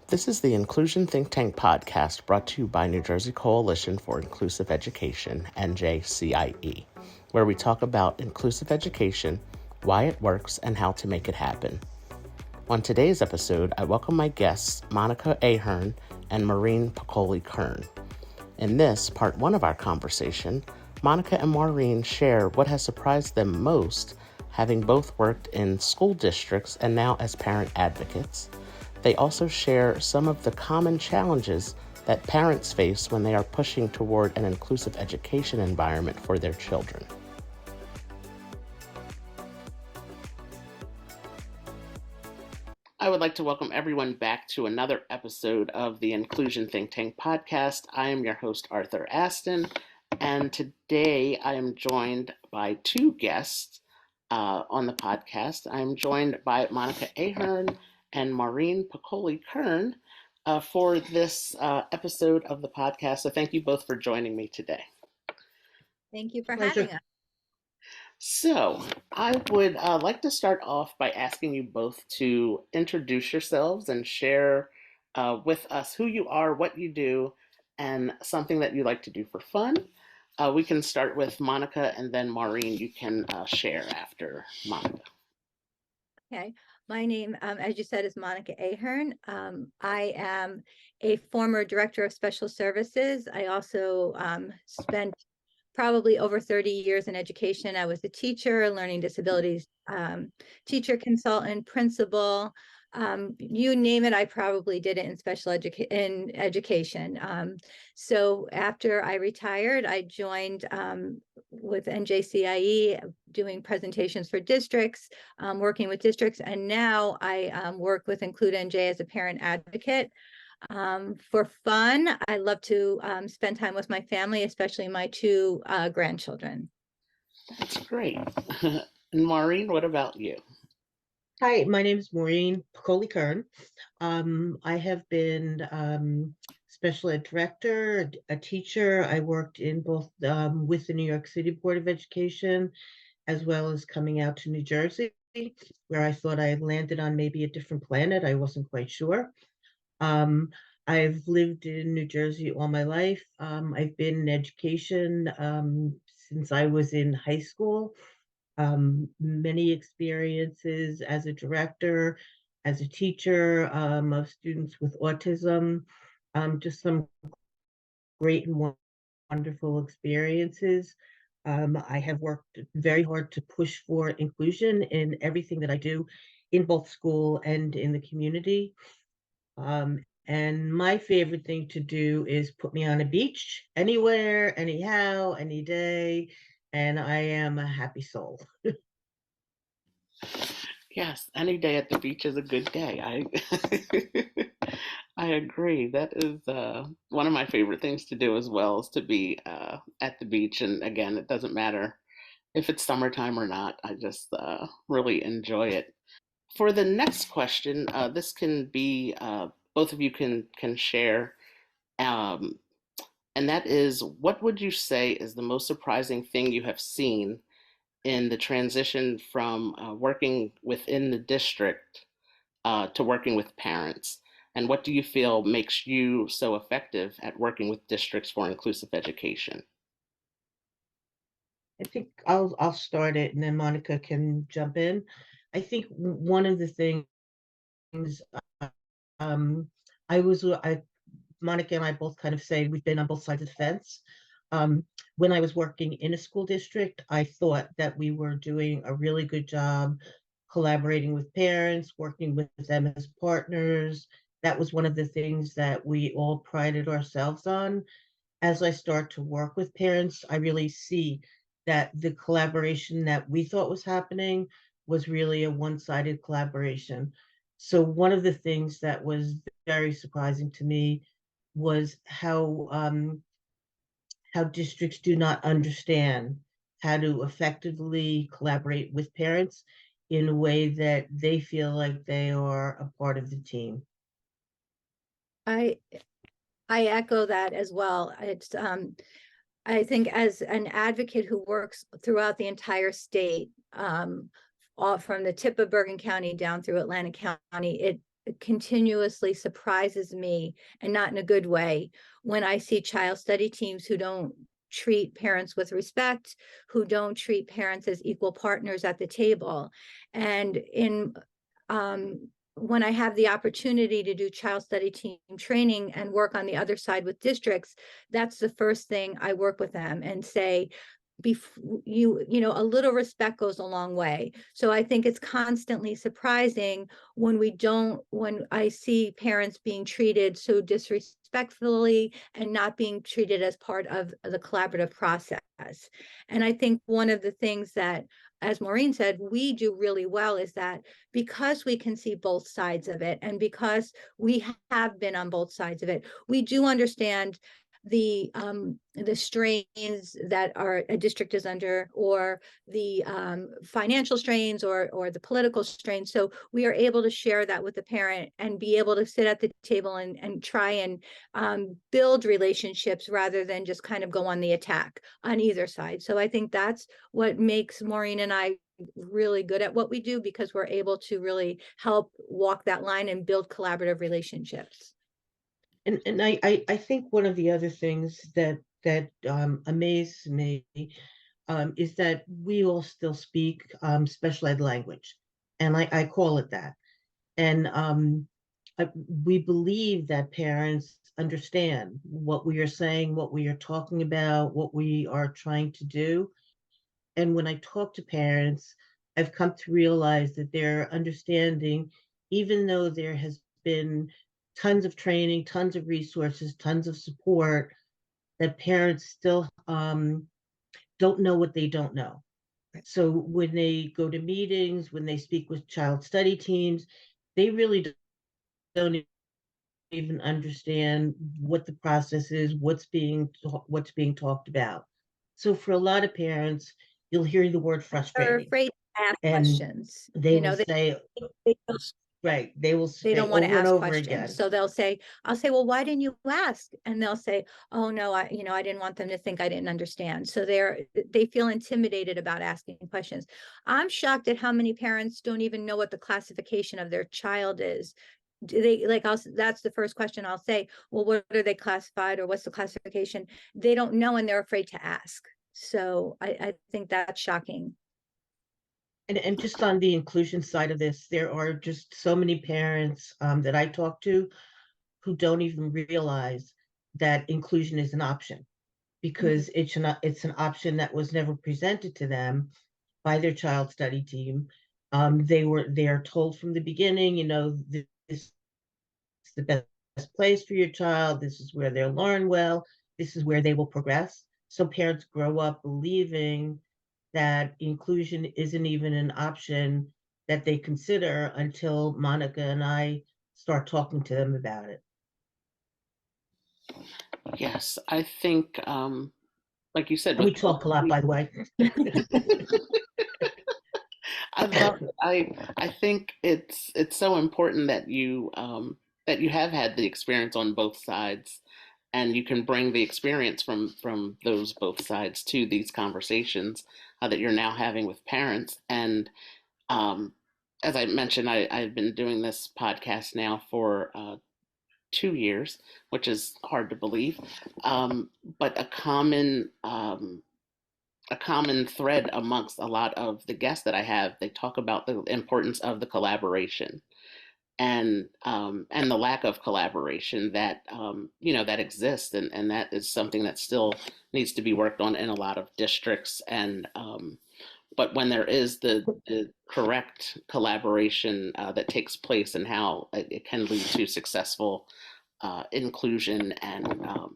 This is the Inclusion Think Tank podcast brought to you by New Jersey Coalition for Inclusive Education, NJCIE, where we talk about inclusive education, why it works, and how to make it happen. On today's episode, I welcome my guests, Monica Ahern and Maureen Piccoli-Kern. In this, part one of our conversation, Monica and Maureen share what has surprised them most, having both worked in school districts and now as parent advocates. They also share some of the common challenges that parents face when they are pushing toward an inclusive education environment for their children. I would like to welcome everyone back to another episode of the Inclusion Think Tank podcast. I am your host, Arthur Aston, and today I am joined by two guests on the podcast. I'm joined by Monica Ahern and Maureen Piccoli-Kern for this episode of the podcast. So thank you both for joining me today. Thank you for having us. So I would like to start off by asking you both to introduce yourselves and share with us who you are, what you do, and something that you like to do for fun. We can start with Monica, and then Maureen, you can share after Monica. Okay. My name, as you said, is Monica Ahern. I am a former director of special services. I also spent probably over 30 years in education. I was a teacher, learning disabilities teacher, consultant, principal. You name it, I probably did it in special education. So after I retired, I joined with NJCIE doing presentations for districts, working with districts, and now I work with Include NJ as a parent advocate. For fun, I love to spend time with my family, especially my two grandchildren. That's great. And Maureen, what about you? Hi, my name is Maureen Piccoli-Kern. I have been special ed director, a teacher. I worked in both with the New York City Board of Education, as well as coming out to New Jersey, where I thought I had landed on maybe a different planet. I wasn't quite sure. I've lived in New Jersey all my life. I've been in education since I was in high school. Many experiences as a director, as a teacher of students with autism, just some great and wonderful experiences. I have worked very hard to push for inclusion in everything that I do in both school and in the community. And my favorite thing to do is put me on a beach anywhere, anyhow, any day, and I am a happy soul. Yes, any day at the beach is a good day. I agree. That is one of my favorite things to do as well, is to be at the beach. And again, it doesn't matter if it's summertime or not. I just really enjoy it. For the next question, this can be both of you can share, um, and that is, what would you say is the most surprising thing you have seen in the transition from working within the district to working with parents? And what do you feel makes you so effective at working with districts for inclusive education? I think I'll start it and then Monica can jump in. I think one of the things um, I Monica and I both kind of say we've been on both sides of the fence. When I was working in a school district, I thought that we were doing a really good job collaborating with parents, working with them as partners. That was one of the things that we all prided ourselves on. As I start to work with parents, I really see that the collaboration that we thought was happening was really a one-sided collaboration. So one of the things that was very surprising to me was how districts do not understand how to effectively collaborate with parents in a way that they feel like they are a part of the team. I echo that as well. It's I think as an advocate who works throughout the entire state, all from the tip of Bergen County down through Atlantic County, continuously surprises me, and not in a good way, when I see child study teams who don't treat parents with respect, who don't treat parents as equal partners at the table. And when I have the opportunity to do child study team training and work on the other side with districts, that's the first thing I work with them and say, a little respect goes a long way. So I think it's constantly surprising when I see parents being treated so disrespectfully and not being treated as part of the collaborative process. And I think one of the things that, as Maureen said, we do really well is that because we can see both sides of it, and because we have been on both sides of it, we do understand the strains that a district is under, or the financial strains, or the political strains. So we are able to share that with the parent and be able to sit at the table and try and build relationships rather than just kind of go on the attack on either side. So I think that's what makes Maureen and I really good at what we do, because we're able to really help walk that line and build collaborative relationships. And I think one of the other things that amazes me is that we all still speak special ed language, and I call it that. And we believe that parents understand what we are saying, what we are talking about, what we are trying to do. And when I talk to parents, I've come to realize that they're understanding, even though there has been tons of training, tons of resources, tons of support, that parents still don't know what they don't know. So when they go to meetings, when they speak with child study teams, they really don't even understand what the process is, what's being talked about. So for a lot of parents, you'll hear the word They're frustrating, afraid to ask and questions. they will say, They right, they will they say don't want to over and ask over questions. again, So I'll say, well, why didn't you ask? And they'll say, oh no, I didn't want them to think I didn't understand. So they feel intimidated about asking questions. I'm shocked at how many parents don't even know what the classification of their child is. Do they, like, that's the first question I'll say, well, what are they classified, or what's the classification? They don't know, and they're afraid to ask. So I think that's shocking. and just on the inclusion side of this, there are just so many parents that I talk to who don't even realize that inclusion is an option, because it's an option that was never presented to them by their child study team. They are told from the beginning, this is the best place for your child. This is where they'll learn well. This is where they will progress. So parents grow up believing that inclusion isn't even an option that they consider until Monica and I start talking to them about it. Yes, I think, like you said, And we with talk a lot, by the way. I love it. I think it's so important that you have had the experience on both sides, and you can bring the experience from those both sides to these conversations that you're now having with parents. And um, as I mentioned, I've been doing this podcast now for 2 years, which is hard to believe. But a common thread amongst a lot of the guests that I have, they talk about the importance of the collaboration, and the lack of collaboration that that exists, and that is something that still needs to be worked on in a lot of districts. And but when there is the correct collaboration that takes place, and how it can lead to successful inclusion, and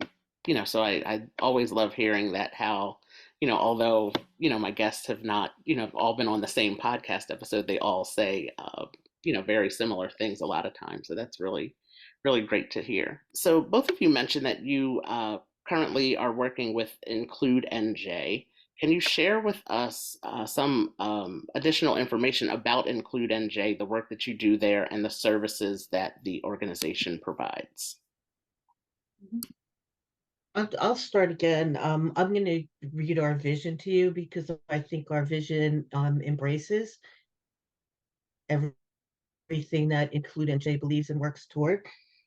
so I always love hearing that, how although my guests have not all been on the same podcast episode, they all say very similar things a lot of times. So that's really really great to hear. So both of you mentioned that you currently are working with Include NJ. Can you share with us some additional information about Include NJ, the work that you do there, and the services that the organization provides? I'll start again. I'm going to read our vision to you, because I think our vision embraces everything everything that Include NJ believes and works toward.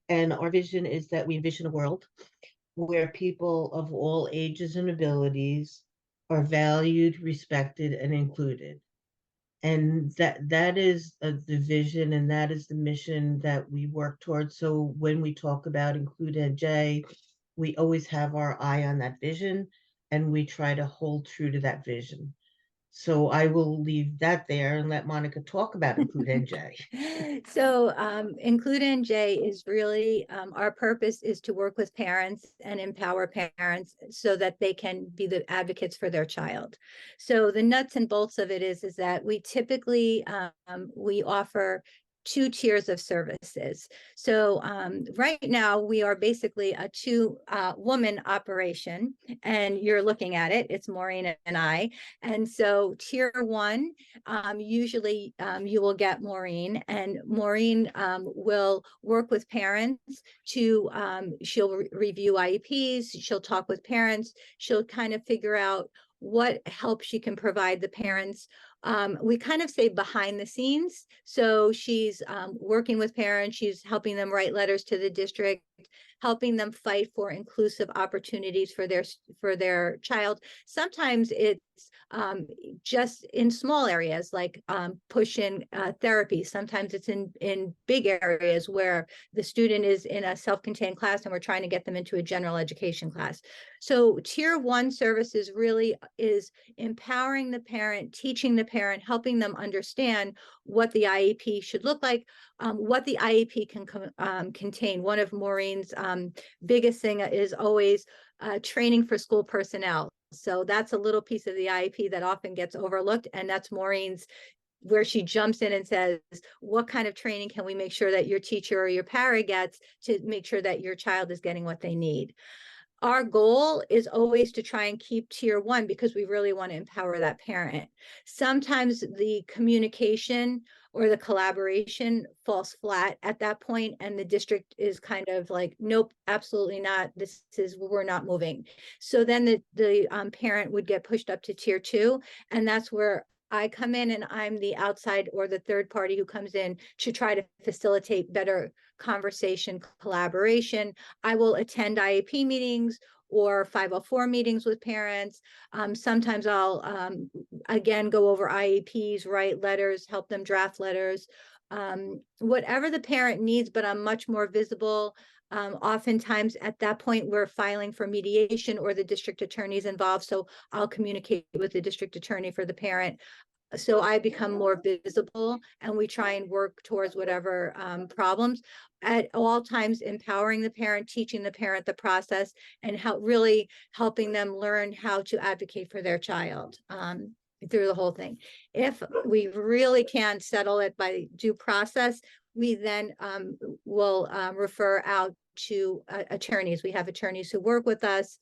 And our vision is that we envision a world where people of all ages and abilities are valued, respected, and included. And that is the vision, and that is the mission that we work towards. So when we talk about Include NJ, we always have our eye on that vision, and we try to hold true to that vision. So I will leave that there and let Monica talk about Include NJ. So Include NJ is really, our purpose is to work with parents and empower parents so that they can be the advocates for their child. So the nuts and bolts of it is that we typically, we offer 2 tiers of services. So right now we are basically a 2-woman operation, and you're looking at it, it's Maureen and I. And so tier 1, usually you will get Maureen, and Maureen will work with parents to, she'll review IEPs, she'll talk with parents, she'll kind of figure out what help she can provide the parents. We kind of say behind the scenes. So she's working with parents, she's helping them write letters to the district, helping them fight for inclusive opportunities for their child. Sometimes it's just in small areas like push-in therapy. Sometimes it's in big areas where the student is in a self-contained class and we're trying to get them into a general education class. So tier 1 services really is empowering the parent, teaching the parent, helping them understand what the IEP should look like, what the IEP can contain. One of Maureen's biggest thing is always training for school personnel. So that's a little piece of the IEP that often gets overlooked, and that's Maureen's, where she jumps in and says, what kind of training can we make sure that your teacher or your para gets to make sure that your child is getting what they need? Our goal is always to try and keep tier 1 because we really want to empower that parent. Sometimes the communication or the collaboration falls flat at that point, and the district is kind of like, nope, absolutely not. We're not moving. So then the parent would get pushed up to tier 2, and that's where I come in, and I'm the outside or the third party who comes in to try to facilitate better conversation, collaboration. I will attend IEP meetings or 504 meetings with parents. Sometimes I'll, again, go over IEPs, write letters, help them draft letters, whatever the parent needs, but I'm much more visible. Oftentimes at that point, we're filing for mediation or the district attorney's involved. So I'll communicate with the district attorney for the parent. So I become more visible, and we try and work towards whatever problems at all times, empowering the parent, teaching the parent the process, and really helping them learn how to advocate for their child through the whole thing. If we really can't settle it by due process, we then will refer out to attorneys. We have attorneys who work with us,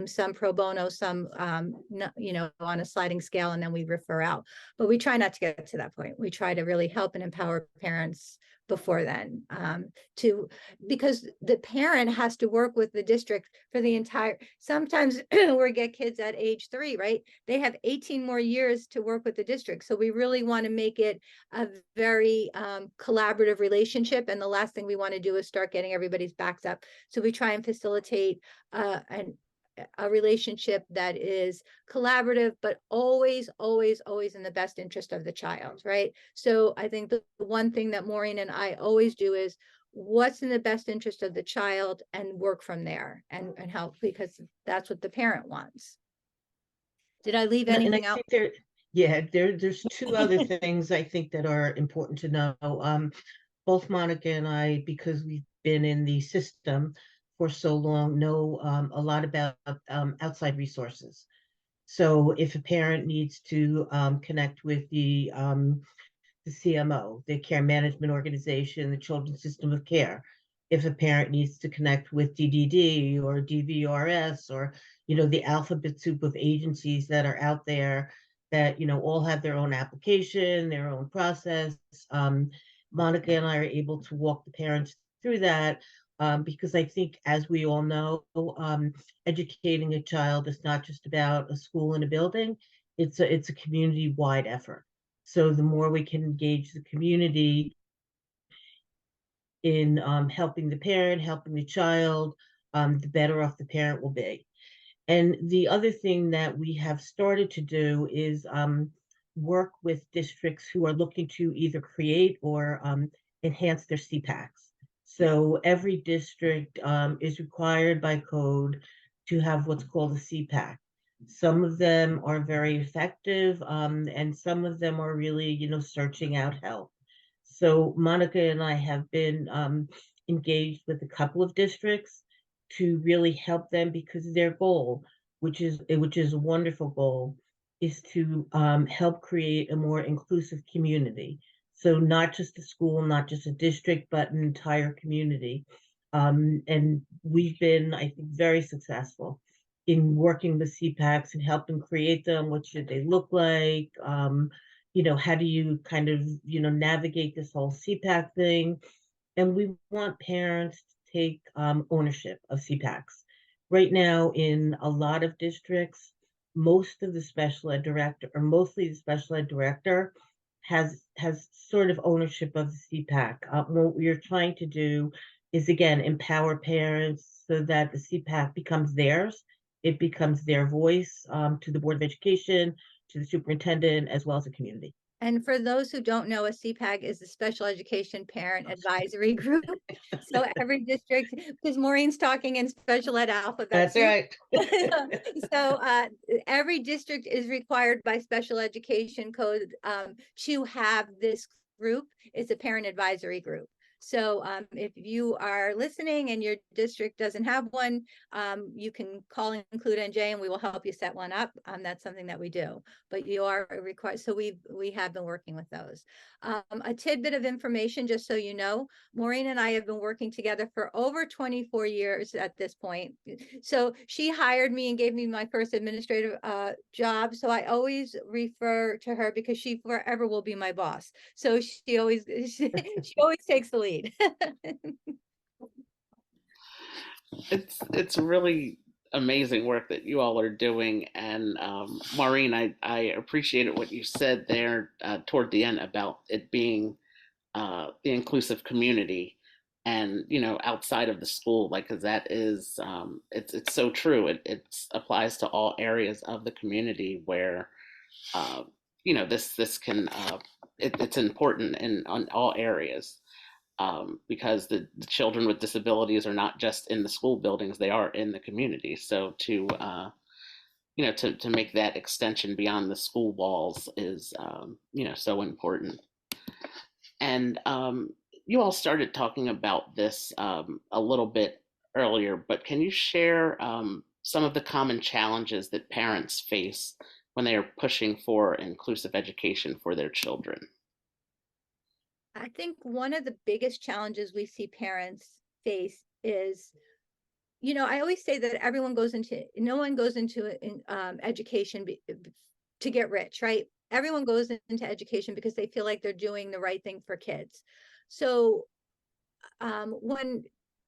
some pro bono, some on a sliding scale, and then we refer out. But we try not to get to that point. We try to really help and empower parents before then, because the parent has to work with the district for the entire, sometimes we get kids at age 3, right? They have 18 more years to work with the district. So we really want to make it a very collaborative relationship. And the last thing we want to do is start getting everybody's backs up. So we try and facilitate a relationship that is collaborative, but always, always, always in the best interest of the child, right? So I think the one thing that Maureen and I always do is what's in the best interest of the child and work from there and help, because that's what the parent wants. Did I leave anything out? There's 2 other things I think that are important to know. Both Monica and I, because we've been in the system for so long, know a lot about outside resources. So if a parent needs to connect with the CMO, the Care Management Organization, the Children's System of Care, if a parent needs to connect with DDD or DVRS or, the alphabet soup of agencies that are out there that, all have their own application, their own process. Monica and I are able to walk the parents through that. Because I think, as we all know, educating a child is not just about a school and a building. It's a community-wide effort. So the more we can engage the community in helping the parent, helping the child, the better off the parent will be. And the other thing that we have started to do is work with districts who are looking to either create or enhance their CPACs. So every district is required by code to have what's called a CPAC. Some of them are very effective, and some of them are really, searching out help. So Monica and I have been engaged with a couple of districts to really help them, because their goal, which is a wonderful goal, is to help create a more inclusive community. So not just a school, not just a district, but an entire community. And we've been, I think, very successful in working with CPACs and helping create them. What should they look like? How do you kind of, navigate this whole CPAC thing? And we want parents to take ownership of CPACs. Right now, in a lot of districts, most of the special ed director, or mostly the special ed director, has sort of ownership of the CPAC. What we are trying to do is, again, empower parents so that the CPAC becomes theirs. It becomes their voice to the Board of Education, to the superintendent, as well as the community. And for those who don't know, a CPAC is the Special Education Parent Advisory Group. So every district, because Maureen's talking in special ed alphabet That's soup. right. So every district is required by special education code to have this group. It's a parent advisory group. So if you are listening and your district doesn't have one, you can call Include NJ and we will help you set one up. That's something that we do, but you are required. So we have been working with those. A tidbit of information, just so you know, Maureen and I have been working together for over 24 years at this point. So she hired me and gave me my first administrative job. So I always refer to her because she forever will be my boss. So she always she always takes the lead. It's really amazing work that you all are doing, and Maureen, I appreciated what you said there toward the end about it being the inclusive community, and outside of the school, like, because that is it's so true. It applies to all areas of the community where this can it's important on all areas, because the children with disabilities are not just in the school buildings, they are in the community. So to make that extension beyond the school walls is so important. And you all started talking about this a little bit earlier, but can you share some of the common challenges that parents face when they are pushing for inclusive education for their children? I think one of the biggest challenges we see parents face is, I always say that no one goes into education to get rich, right? Everyone goes into education because they feel like they're doing the right thing for kids. So when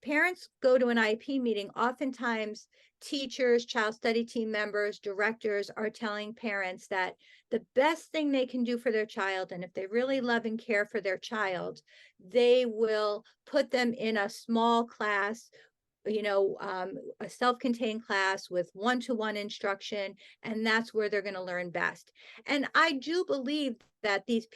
parents go to an IEP meeting, oftentimes teachers, child study team members, directors are telling parents that the best thing they can do for their child, and if they really love and care for their child, they will put them in a small class, a self-contained class with one-to-one instruction, and that's where they're going to learn best. And I do believe that these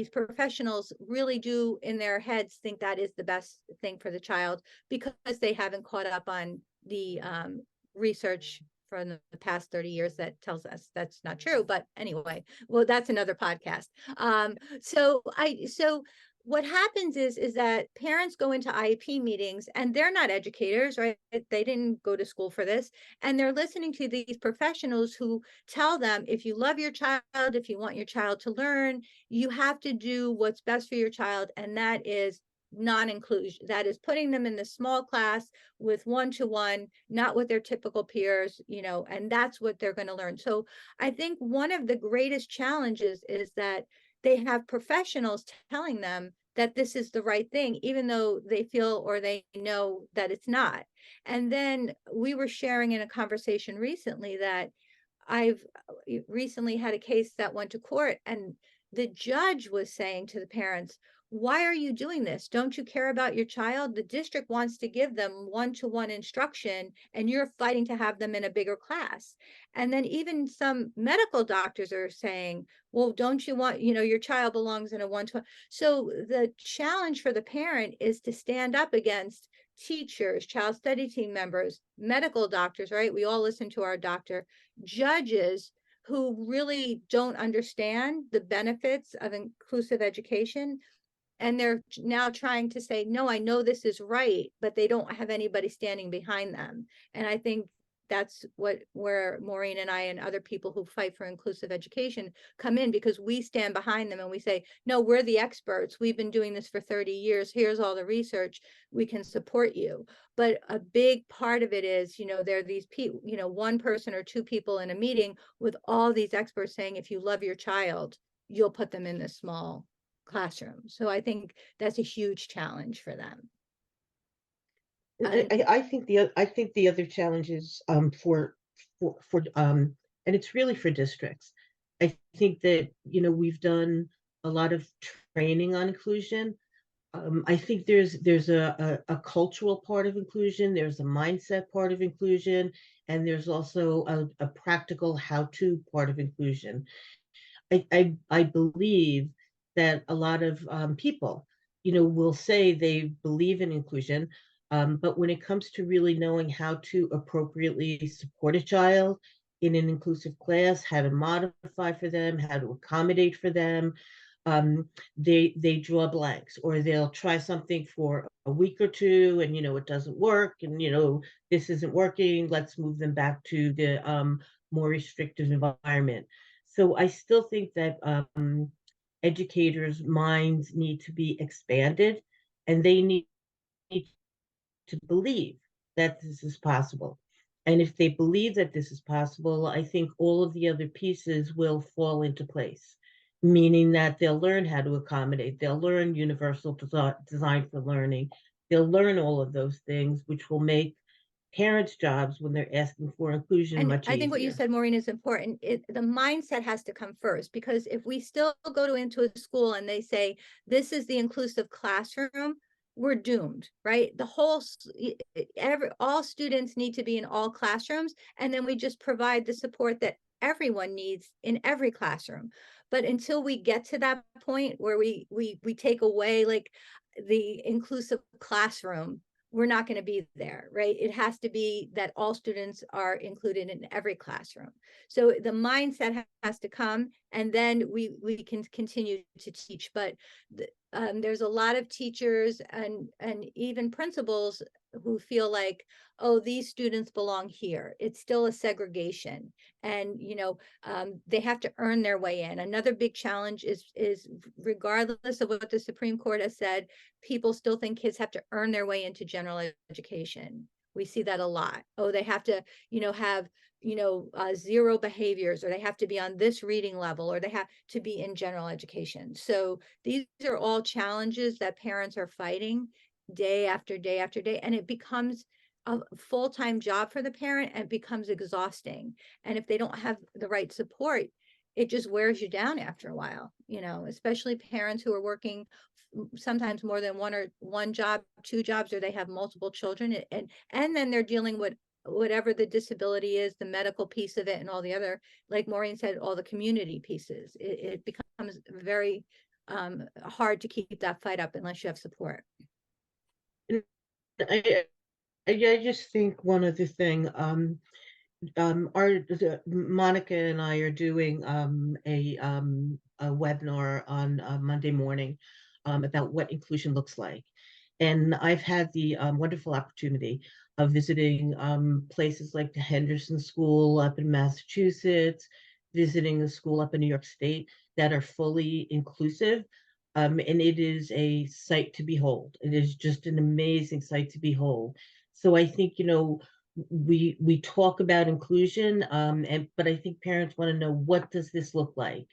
professionals really do in their heads think that is the best thing for the child, because they haven't caught up on the research from the past 30 years that tells us that's not true. But anyway, well, that's another podcast. So what happens is that parents go into IEP meetings and they're not educators, right? They didn't go to school for this. And they're listening to these professionals who tell them, if you love your child, if you want your child to learn, you have to do what's best for your child. And that is non-inclusion. That is putting them in the small class with one-to-one, not with their typical peers, and that's what they're going to learn. So I think one of the greatest challenges is that they have professionals telling them that this is the right thing, even though they feel or they know that it's not. And then we were sharing in a conversation recently that I've recently had a case that went to court, and the judge was saying to the parents, why are you doing this? Don't you care about your child? The district wants to give them one-to-one instruction, and you're fighting to have them in a bigger class. And then even some medical doctors are saying, well, don't you want, your child belongs in a one-to-one. So the challenge for the parent is to stand up against teachers, child study team members, medical doctors, right? We all listen to our doctor, judges who really don't understand the benefits of inclusive education. And they're now trying to say, no, I know this is right, but they don't have anybody standing behind them. And I think that's where Maureen and I and other people who fight for inclusive education come in, because we stand behind them and we say, no, we're the experts. We've been doing this for 30 years. Here's all the research. We can support you. But a big part of it is, there are these people, one person or two people in a meeting with all these experts saying, if you love your child, you'll put them in this small classroom. So I think that's a huge challenge for them. I think the other challenge is for and it's really for districts. I think that we've done a lot of training on inclusion. I think there's a cultural part of inclusion, there's a mindset part of inclusion, and there's also a practical how-to part of inclusion. I believe that a lot of people, will say they believe in inclusion, but when it comes to really knowing how to appropriately support a child in an inclusive class, how to modify for them, how to accommodate for them, they draw blanks, or they'll try something for a week or two, and it doesn't work, and this isn't working. Let's move them back to the more restrictive environment. So I still think that educators' minds need to be expanded, and they need to believe that this is possible. And if they believe that this is possible, I think all of the other pieces will fall into place, meaning that they'll learn how to accommodate, they'll learn universal design for learning, they'll learn all of those things, which will make parents' jobs when they're asking for inclusion And much I think what you easier. said, Maureen, is important. The mindset has to come first, because if we still go into a school and they say, this is the inclusive classroom, we're doomed, right? All students need to be in all classrooms, and then we just provide the support that everyone needs in every classroom. But until we get to that point where we take away like the inclusive classroom, we're not going to be there, right? It has to be that all students are included in every classroom. So the mindset has to come, and then we can continue to teach. But there's a lot of teachers and even principals who feel like, oh, these students belong here. It's still a segregation, and they have to earn their way in. Another big challenge is regardless of what the Supreme Court has said, people still think kids have to earn their way into general education. We see that a lot. Oh, they have to, have, zero behaviors, or they have to be on this reading level, or they have to be in general education. So these are all challenges that parents are fighting day after day after day, and it becomes a full-time job for the parent, and it becomes exhausting. And if they don't have the right support, it just wears you down after a while, especially parents who are working sometimes more than one job, two jobs, or they have multiple children, and then they're dealing with whatever the disability is, the medical piece of it, and all the other, like Maureen said, all the community pieces. It becomes very hard to keep that fight up unless you have support. I, I just think one other thing. Monica and I are doing a webinar on Monday morning about what inclusion looks like. And I've had the wonderful opportunity of visiting places like the Henderson School up in Massachusetts, visiting a school up in New York State that are fully inclusive. And it is a sight to behold. It is just an amazing sight to behold. So I think, we talk about inclusion, but I think parents want to know, what does this look like?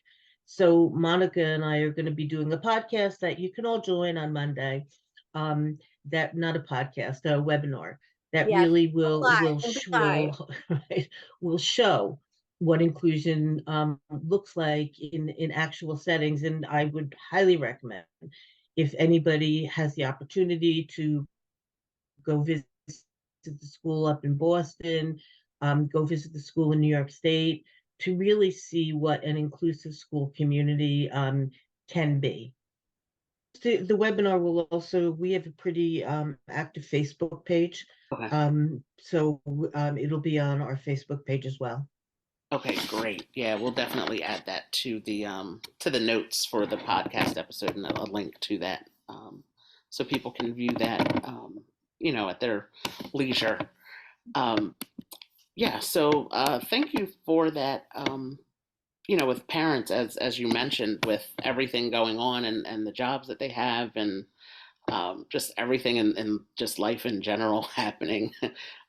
So Monica and I are going to be doing a podcast that you can all join on Monday. That Not a podcast, a webinar that Yes, really it'll be live. right, will show what inclusion looks like in actual settings, and I would highly recommend if anybody has the opportunity to go visit the school up in Boston, go visit the school in New York State, to really see what an inclusive school community can be. The webinar will also, we have a pretty active Facebook page. Okay. So it'll be on our Facebook page as well. Okay, great. Yeah, we'll definitely add that to the notes for the podcast episode, and a link to that, so people can view that, at their leisure. Yeah. So thank you for that. With parents, as you mentioned, with everything going on and the jobs that they have, and just everything in just life in general happening,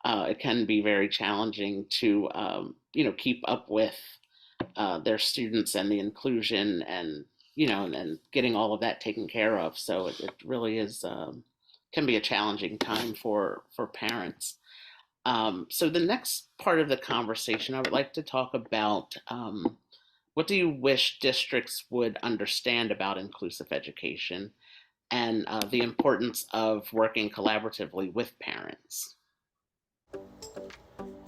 it can be very challenging to keep up with their students and the inclusion, and and getting all of that taken care of. So it really is, can be a challenging time for parents. So the next part of the conversation, I would like to talk about, what do you wish districts would understand about inclusive education, and the importance of working collaboratively with parents.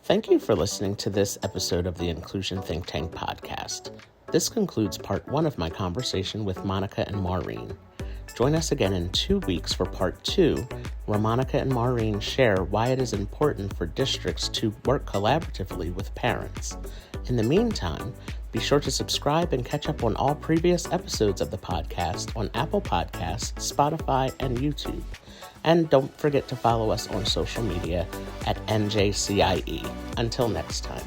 Thank you for listening to this episode of the Inclusion Think Tank podcast. This concludes part 1 of my conversation with Monica and Maureen. Join us again in 2 weeks for part 2, where Monica and Maureen share why it is important for districts to work collaboratively with parents. In the meantime, be sure to subscribe and catch up on all previous episodes of the podcast on Apple Podcasts, Spotify, and YouTube. And don't forget to follow us on social media at NJCIE. Until next time.